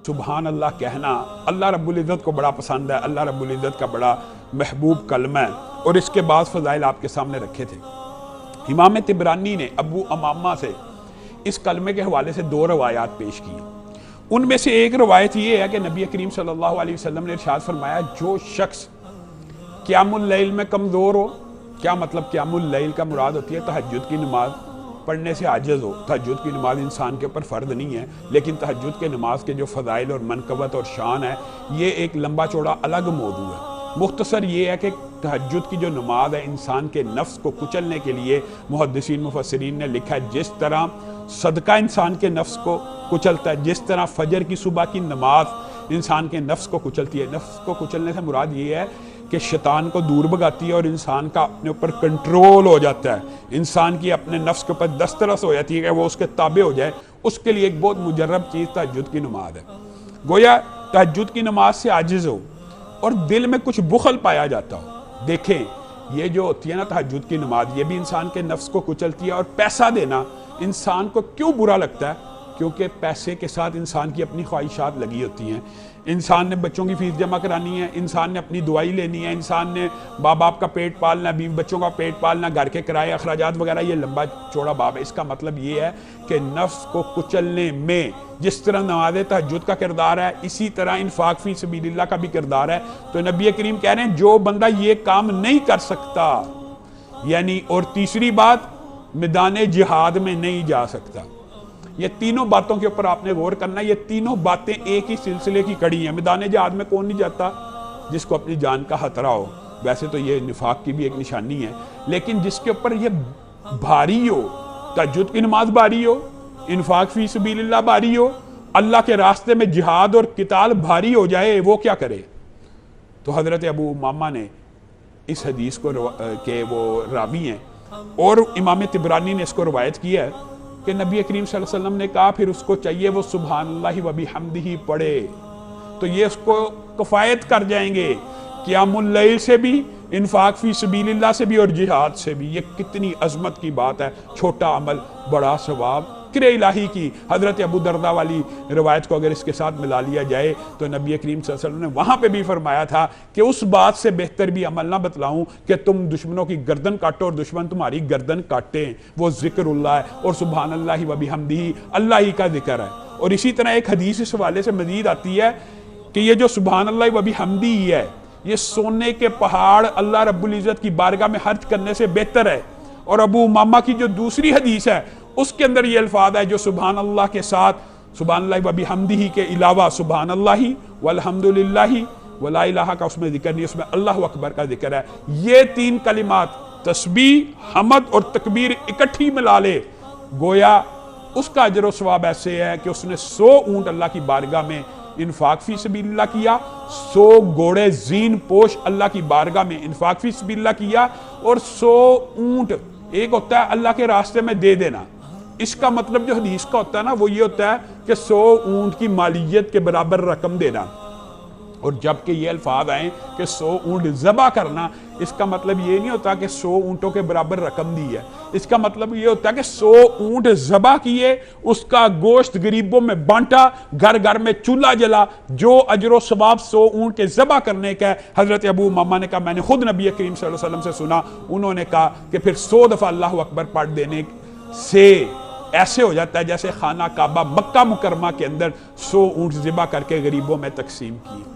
سبحان اللہ کہنا اللہ رب العزت کو بڑا پسند ہے، اللہ رب العزت کا بڑا محبوب کلمہ ہے، اور اس کے بعد فضائل آپ کے سامنے رکھے تھے۔ امام طبرانی نے ابو امامہ سے اس کلمے کے حوالے سے 2 روایات پیش کی ہیں۔ ان میں سے ایک روایت یہ ہے کہ نبی کریم صلی اللہ علیہ وسلم نے ارشاد فرمایا، جو شخص قیام اللیل میں کمزور ہو، کیا مطلب قیام اللیل کا مراد ہوتی ہے تہجد کی نماز پڑھنے سے عاجز ہو۔ تہجد کی نماز انسان کے اوپر فرض نہیں ہے، لیکن تہجد کے نماز کے جو فضائل اور منقبت اور شان ہے، یہ ایک لمبا چوڑا الگ موضوع ہے۔ مختصر یہ ہے کہ تہجد کی جو نماز ہے انسان کے نفس کو کچلنے کے لیے محدثین مفسرین نے لکھا ہے، جس طرح صدقہ انسان کے نفس کو کچلتا ہے، جس طرح فجر کی صبح کی نماز انسان کے نفس کو کچلتی ہے۔ نفس کو کچلنے سے مراد یہ ہے کہ شیطان کو دور بھگاتی ہے اور انسان کا اپنے اوپر کنٹرول ہو جاتا ہے، انسان کی اپنے نفس کے اوپر دسترس ہو جاتی ہے کہ وہ اس کے تابع ہو جائے۔ اس کے لیے ایک بہت مجرب چیز تہجد کی نماز ہے۔ گویا تہجد کی نماز سے عاجز ہو اور دل میں کچھ بخل پایا جاتا ہو۔ دیکھیں یہ جو ہوتی ہے نا تہجد کی نماز، یہ بھی انسان کے نفس کو کچلتی ہے، اور پیسہ دینا انسان کو کیوں برا لگتا ہے؟ کیونکہ پیسے کے ساتھ انسان کی اپنی خواہشات لگی ہوتی ہیں۔ انسان نے بچوں کی فیس جمع کرانی ہے، انسان نے اپنی دوائی لینی ہے، انسان نے ماں باپ کا پیٹ پالنا، بیوی بچوں کا پیٹ پالنا، گھر کے کرائے اخراجات وغیرہ، یہ لمبا چوڑا باب ہے۔ اس کا مطلب یہ ہے کہ نفس کو کچلنے میں جس طرح نماز تہجد کا کردار ہے، اسی طرح انفاق فی سبیل اللہ کا بھی کردار ہے۔ تو نبی کریم کہہ رہے ہیں جو بندہ یہ کام نہیں کر سکتا، یعنی اور تیسری بات میدان جہاد میں نہیں جا سکتا۔ یہ تینوں باتوں کے اوپر آپ نے غور کرنا ہے، یہ تینوں باتیں ایک ہی سلسلے کی کڑی ہیں۔ میدان جہاد میں کون نہیں جاتا؟ جس کو اپنی جان کا خطرہ ہو۔ ویسے تو یہ نفاق کی بھی ایک نشانی ہے، لیکن جس کے اوپر یہ بھاری ہو، تہجد کی نماز بھاری ہو، انفاق فی سبیل اللہ بھاری ہو، اللہ کے راستے میں جہاد اور قتال بھاری ہو جائے، وہ کیا کرے؟ تو حضرت ابو امامہ نے اس حدیث کو کہ وہ راوی ہیں، اور امام طبرانی نے اس کو روایت کیا ہے کہ نبی کریم صلی اللہ علیہ وسلم نے کہا پھر اس کو چاہیے وہ سبحان اللہ و بحمدہ پڑھے، تو یہ اس کو کفایت کر جائیں گے قیام اللیل سے بھی، انفاق فی سبیل اللہ سے بھی، اور جہاد سے بھی۔ یہ کتنی عظمت کی بات ہے، چھوٹا عمل بڑا ثواب، ذکر الہی کی حضرت ابو دردہ والی روایت کو اگر اس کے ساتھ ملا لیا جائے تو نبی کریم صلی اللہ علیہ وسلم نے وہاں پہ بھی فرمایا تھا کہ اس بات سے بہتر بھی عمل نہ بتلاؤں کہ تم دشمنوں کی گردن کاٹو اور دشمن تمہاری گردن کاٹیں، وہ ذکر اللہ ہے، اور سبحان اللہ و بحمدہ اللہ ہی کا ذکر ہے۔ اور اسی طرح ایک حدیث اس حوالے سے مزید آتی ہے کہ یہ جو سبحان اللہ و بحمدہ ہے، یہ سونے کے پہاڑ اللہ رب العزت کی بارگاہ میں خرچ کرنے سے بہتر ہے۔ اور ابو امامہ کی جو دوسری حدیث ہے اس کے اندر یہ الفاظ ہے جو سبحان اللہ کے ساتھ سبحان اللہ و بحمدہ کے علاوہ سبحان اللہ والحمدللہ ولا الہ کا اس میں ذکر نہیں، اس میں اللہ اکبر کا ذکر ہے۔ یہ 3 کلمات تسبیح، حمد اور تکبیر اکٹھی ملا لے، گویا اس کا اجر و ثواب ایسے ہے کہ اس نے 100 اونٹ اللہ کی بارگاہ میں انفاق فی سبیل اللہ کیا، 100 گھوڑے زین پوش اللہ کی بارگاہ میں انفاق فی سبیل اللہ کیا، اور 100 اونٹ ایک ہوتا ہے اللہ کے راستے میں دے دینا۔ اس کا مطلب جو حدیث کا ہوتا ہے نا وہ یہ ہوتا ہے کہ 100 اونٹ کی مالیت کے برابر رقم دینا، اور جبکہ یہ الفاظ آئیں کہ 100 اونٹ ذبح کرنا، اس کا مطلب یہ نہیں ہوتا کہ 100 اونٹوں کے برابر رقم دی ہے، اس کا مطلب یہ ہوتا ہے کہ 100 اونٹ ذبح کیے، اس کا گوشت غریبوں میں بانٹا، گھر گھر میں چولہا جلا، جو اجر و ثواب 100 اونٹ کے ذبح کرنے کا ہے۔ حضرت ابو امامہ نے کہا میں نے خود نبی کریم صلی اللہ علیہ وسلم سے سنا، انہوں نے کہا کہ پھر 100 دفعہ اللہ اکبر پڑھ دینے سے ایسے ہو جاتا ہے جیسے خانہ کعبہ مکہ مکرمہ کے اندر 100 اونٹ ذبح کر کے غریبوں میں تقسیم کیے۔